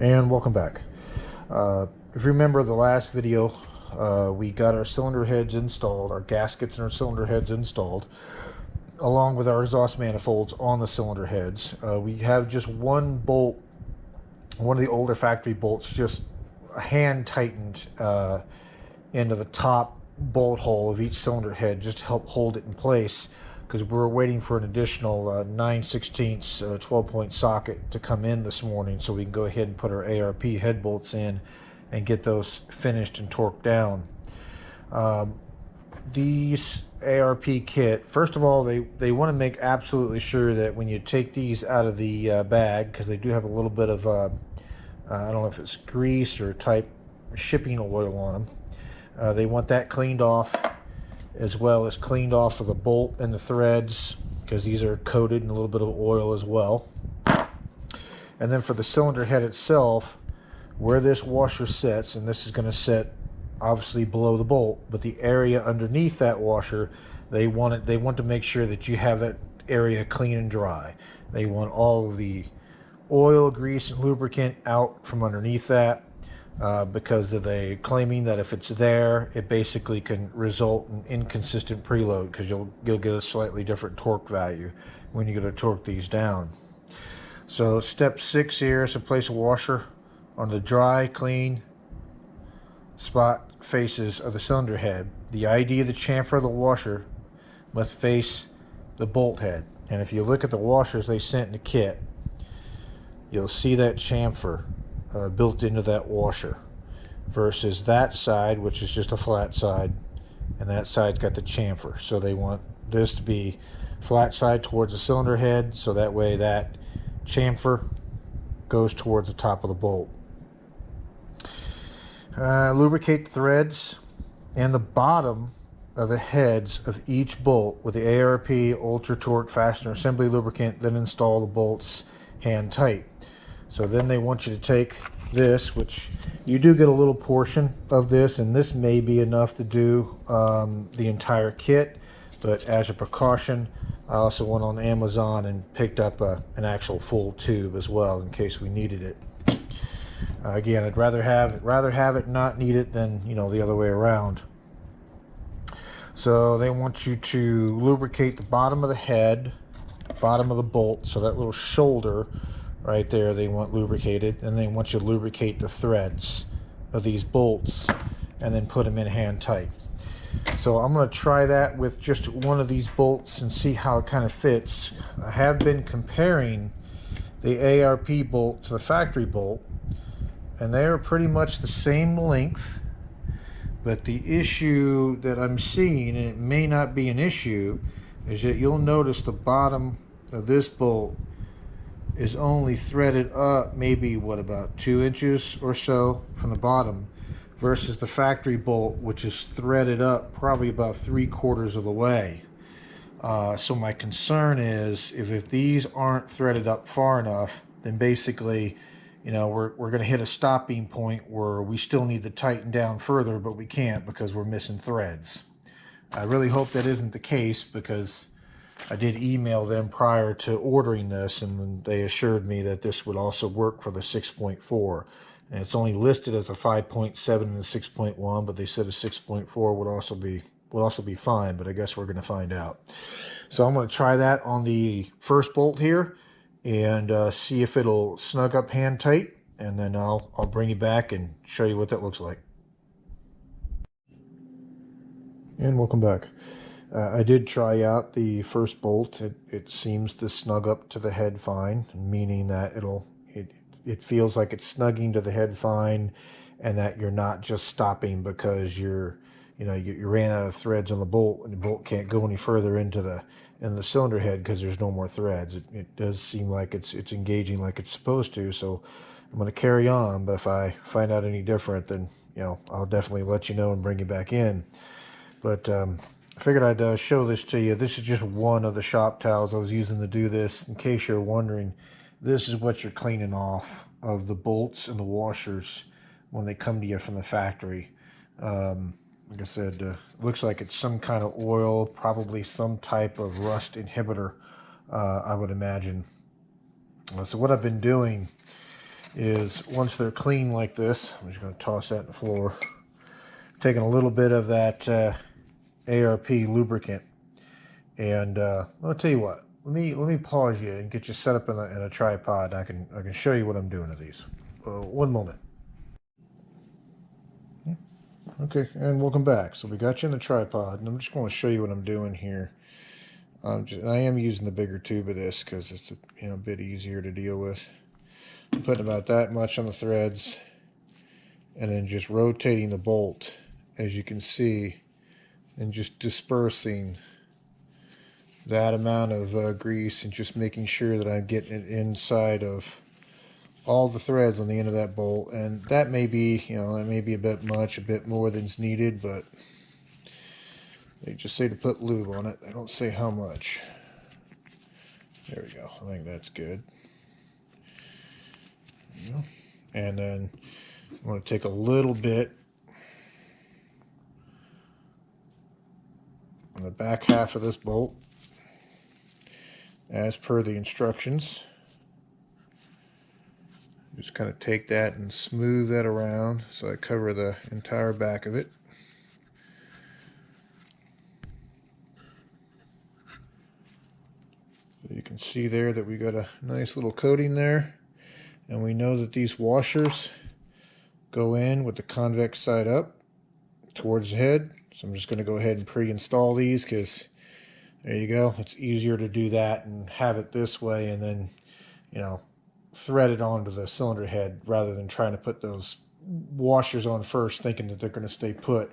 And welcome back. If you remember the last video, we got our cylinder heads installed, our gaskets and our cylinder heads installed, along with our exhaust manifolds on the cylinder heads. We have just one bolt, one of the older factory bolts, just hand tightened into the top bolt hole of each cylinder head just to help hold it in place, because we're waiting for an additional 9/16 12-point socket to come in this morning so we can go ahead and put our ARP head bolts in and get those finished and torqued down. These ARP kit, first of all, they want to make absolutely sure that when you take these out of the bag, because they do have a little bit of I don't know if it's grease or type shipping oil on them. They want that cleaned off, as well as cleaned off of the bolt and the threads, because these are coated in a little bit of oil as well. And then for the cylinder head itself, where this washer sits, and this is going to sit obviously below the bolt, but the area underneath that washer, they want to make sure that you have that area clean and dry. They want all of the oil, grease, and lubricant out from underneath that, because they're claiming that if it's there, it basically can result in inconsistent preload, because you'll get a slightly different torque value when you go to torque these down. So step 6 here is to place a washer on the dry, clean spot faces of the cylinder head. The ID of the chamfer of the washer must face the bolt head, and if you look at the washers they sent in the kit, you'll see that chamfer built into that washer, versus that side, which is just a flat side, and that side's got the chamfer. So they want this to be flat side towards the cylinder head, so that way that chamfer goes towards the top of the bolt. Lubricate the threads and the bottom of the heads of each bolt with the ARP Ultra Torque Fastener Assembly Lubricant, then install the bolts hand tight. So then they want you to take this, which you do get a little portion of this, and this may be enough to do the entire kit, but as a precaution, I also went on Amazon and picked up an actual full tube as well in case we needed it. Again, I'd rather have it not need it than, you know, the other way around. So they want you to lubricate the bottom of the head, bottom of the bolt, so that little shoulder right there they want lubricated, and they want you to lubricate the threads of these bolts and then put them in hand tight. So I'm going to try that with just one of these bolts and see how it kind of fits. I have been comparing the ARP bolt to the factory bolt, and they are pretty much the same length, but the issue that I'm seeing, and it may not be an issue, is that you'll notice the bottom of this bolt is only threaded up maybe about 2 inches or so from the bottom, versus the factory bolt, which is threaded up probably about 3/4 of the way. So my concern is if these aren't threaded up far enough, then basically, you know, we're going to hit a stopping point where we still need to tighten down further, but we can't because we're missing threads. I really hope that isn't the case, because I did email them prior to ordering this, and they assured me that this would also work for the 6.4. And it's only listed as a 5.7 and a 6.1, but they said a 6.4 would also be fine, but I guess we're going to find out. So I'm going to try that on the first bolt here and see if it'll snug up hand tight, and then I'll bring you back and show you what that looks like. And welcome back. I did try out the first bolt. It seems to snug up to the head fine, meaning that it feels like it's snugging to the head fine, and that you're not just stopping because you ran out of threads on the bolt, and the bolt can't go any further into the cylinder head because there's no more threads. It does seem like it's engaging like it's supposed to. So I'm going to carry on, but if I find out any different, then, you know, I'll definitely let you know and bring you back in. But I figured I'd show this to you. This is just one of the shop towels I was using to do this. In case you're wondering, this is what you're cleaning off of the bolts and the washers when they come to you from the factory. Like I said, looks like it's some kind of oil, probably some type of rust inhibitor, I would imagine. So what I've been doing is once they're clean like this, I'm just going to toss that on the floor. Taking a little bit of that ARP lubricant, and I'll tell you what. Let me pause you and get you set up in a tripod. I can show you what I'm doing to these. One moment. Okay, and welcome back. So we got you in the tripod, and I'm just going to show you what I'm doing here. I am using the bigger tube of this because it's a bit easier to deal with. I'm putting about that much on the threads, and then just rotating the bolt, as you can see, and just dispersing that amount of grease, and just making sure that I'm getting it inside of all the threads on the end of that bolt. And that may be, that may be a bit much, a bit more than's needed, but they just say to put lube on it. They don't say how much. There we go. I think that's good. And then I'm going to take a little bit on the back half of this bolt, as per the instructions. Just kind of take that and smooth that around so I cover the entire back of it. So you can see there that we got a nice little coating there, and we know that these washers go in with the convex side up towards the head. So I'm just going to go ahead and pre-install these, because there you go. It's easier to do that and have it this way, and then thread it onto the cylinder head rather than trying to put those washers on first thinking that they're going to stay put,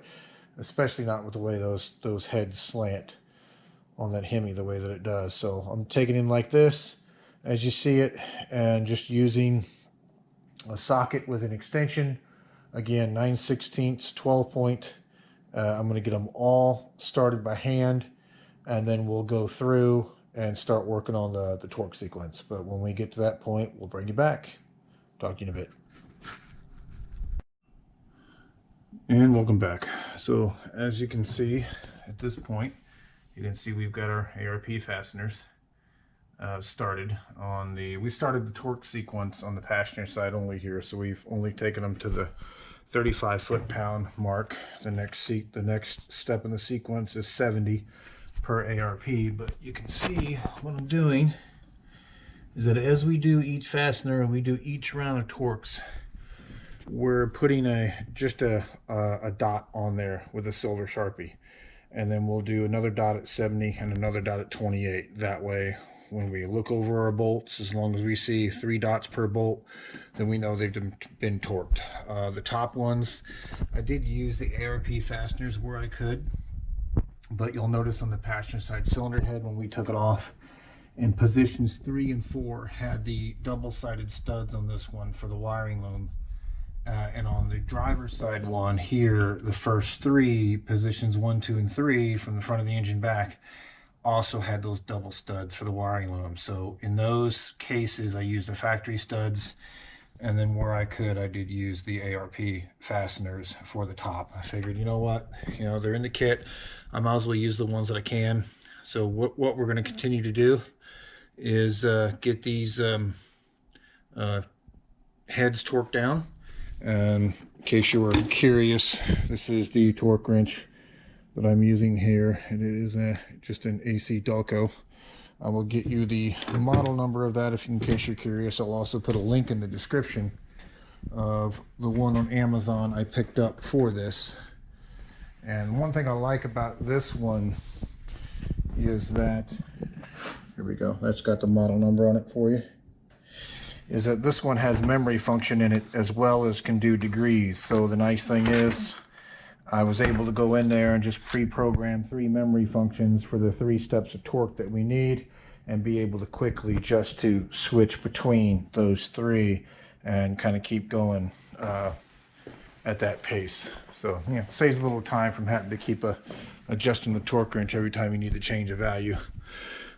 especially not with the way those heads slant on that hemi the way that it does. So I'm taking him like this, as you see it, and just using a socket with an extension, again 9/16 12 point. I'm going to get them all started by hand, and then we'll go through and start working on the torque sequence. But when we get to that point, we'll bring you back. Talk to you in a bit. And welcome back. So as you can see at this point, you can see we've got our ARP fasteners started on we started the torque sequence on the passenger side only here, so we've only taken them to the 35 foot-pound mark. The next step in the sequence is 70 per ARP, but you can see what I'm doing is that as we do each fastener and we do each round of torques, we're putting just a dot on there with a silver Sharpie, and then we'll do another dot at 70 and another dot at 28. That way, when we look over our bolts, as long as we see 3 dots per bolt, then we know they've been torqued. The top ones, I did use the ARP fasteners where I could, but you'll notice on the passenger side cylinder head, when we took it off, in positions 3 and 4 had the double-sided studs on this one for the wiring loom. And on the driver's side one here, the first 3 positions, 1, 2, and 3, from the front of the engine back, also had those double studs for the wiring loom. So in those cases, I used the factory studs, and then where I could, I did use the ARP fasteners for the top. I figured, you know what, they're in the kit, I might as well use the ones that I can. So what we're going to continue to do is get these heads torqued down. In case you were curious, this is the torque wrench that I'm using here, and it is just an AC Delco. I will get you the model number of that in case you're curious. I'll also put a link in the description of the one on Amazon I picked up for this. And one thing I like about this one is that, here we go, that's got the model number on it for you, is that this one has memory function in it as well as can do degrees. So the nice thing is I was able to go in there and just pre-program 3 memory functions for the 3 steps of torque that we need, and be able to quickly just to switch between those 3 and kind of keep going at that pace. So saves a little time from having to keep adjusting the torque wrench every time you need to change a value.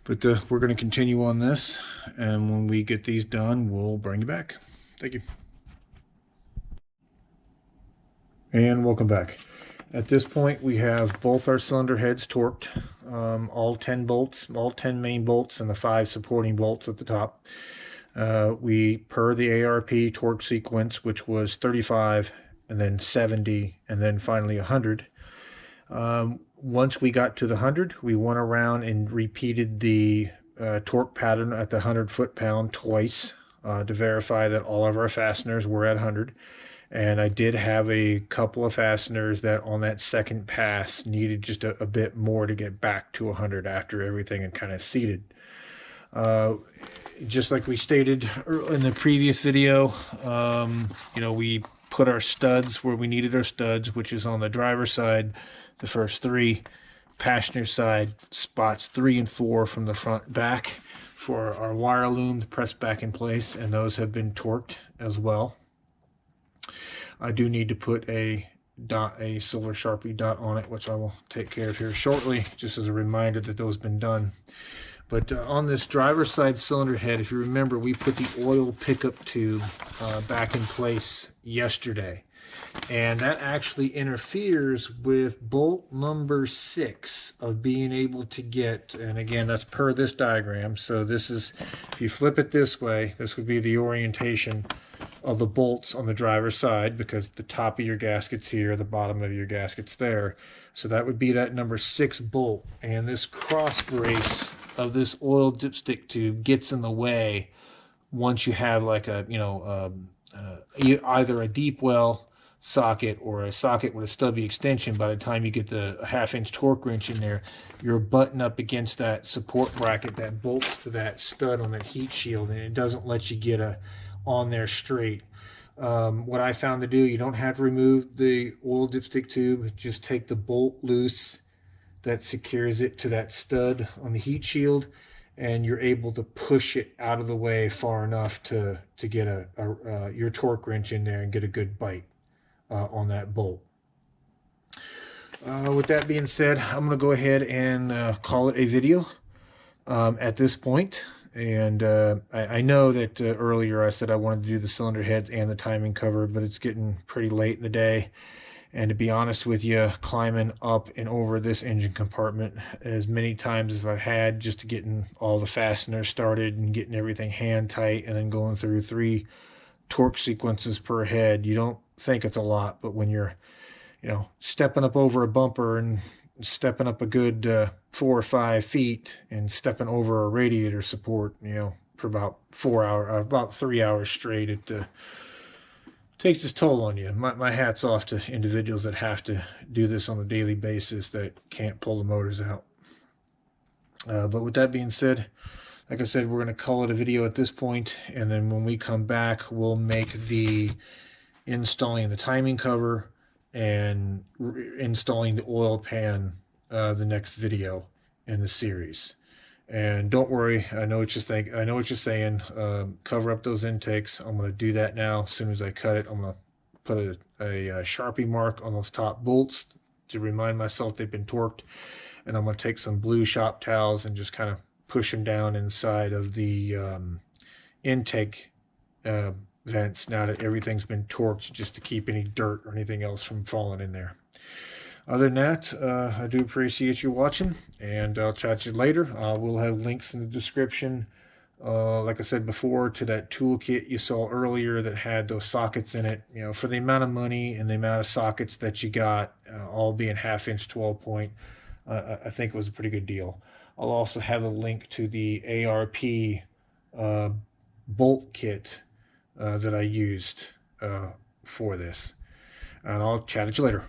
But we're going to continue on this, and when we get these done, we'll bring you back. Thank you. And welcome back. At this point, we have both our cylinder heads torqued, all 10 bolts, all 10 main bolts, and the 5 supporting bolts at the top. We, per the ARP torque sequence, which was 35 and then 70 and then finally 100. Once we got to the 100, we went around and repeated the torque pattern at the 100 foot-pound twice to verify that all of our fasteners were at 100. And I did have a couple of fasteners that on that second pass needed just a bit more to get back to 100 after everything had kind of seated. Just like we stated in the previous video, we put our studs where we needed our studs, which is on the driver's side, the first 3, passenger side, spots 3 and 4 from the front back for our wire loom to press back in place, and those have been torqued as well. I do need to put a silver Sharpie dot on it, which I will take care of here shortly, just as a reminder that those have been done. But on this driver's side cylinder head, if you remember, we put the oil pickup tube back in place yesterday. And that actually interferes with bolt number 6 of being able to get, and again, that's per this diagram. So this is, if you flip it this way, this would be the orientation of the bolts on the driver's side, because the top of your gasket's here, the bottom of your gasket's there. So that would be that number 6 bolt. And this cross brace of this oil dipstick tube gets in the way once you have like a, either a deep well socket or a socket with a stubby extension. By the time you get the 1/2-inch torque wrench in there, you're butting up against that support bracket that bolts to that stud on that heat shield, and it doesn't let you get on there straight. What I found to do, you don't have to remove the oil dipstick tube, just take the bolt loose that secures it to that stud on the heat shield, and you're able to push it out of the way far enough to get your torque wrench in there and get a good bite on that bolt. With that being said, I'm going to go ahead and call it a video at this point. And I know that earlier I said I wanted to do the cylinder heads and the timing cover, but it's getting pretty late in the day. And to be honest with you, climbing up and over this engine compartment as many times as I've had just to getting all the fasteners started and getting everything hand tight and then going through 3 torque sequences per head, you don't think it's a lot, but when you're, stepping up over a bumper and stepping up a good 4 or 5 feet and stepping over a radiator support, for about 3 hours straight, it takes its toll on you. My hat's off to individuals that have to do this on a daily basis that can't pull the motors out. But with that being said, like I said, we're going to call it a video at this point, and then when we come back, we'll make the installing the timing cover and installing the oil pan the next video in the series. And don't worry, I know what you're saying. Cover up those intakes. I'm going to do that now. As soon as I cut it, I'm going to put a Sharpie mark on those top bolts to remind myself they've been torqued. And I'm going to take some blue shop towels and just kind of push them down inside of the intake vents now that everything's been torqued, just to keep any dirt or anything else from falling in there. Other than that, I do appreciate you watching, and I'll chat to you later. We'll have links in the description, like I said before, to that toolkit you saw earlier that had those sockets in it. For the amount of money and the amount of sockets that you got, all being 1/2-inch 12-point, I think it was a pretty good deal. I'll also have a link to the ARP bolt kit that I used for this. And I'll chat at you later.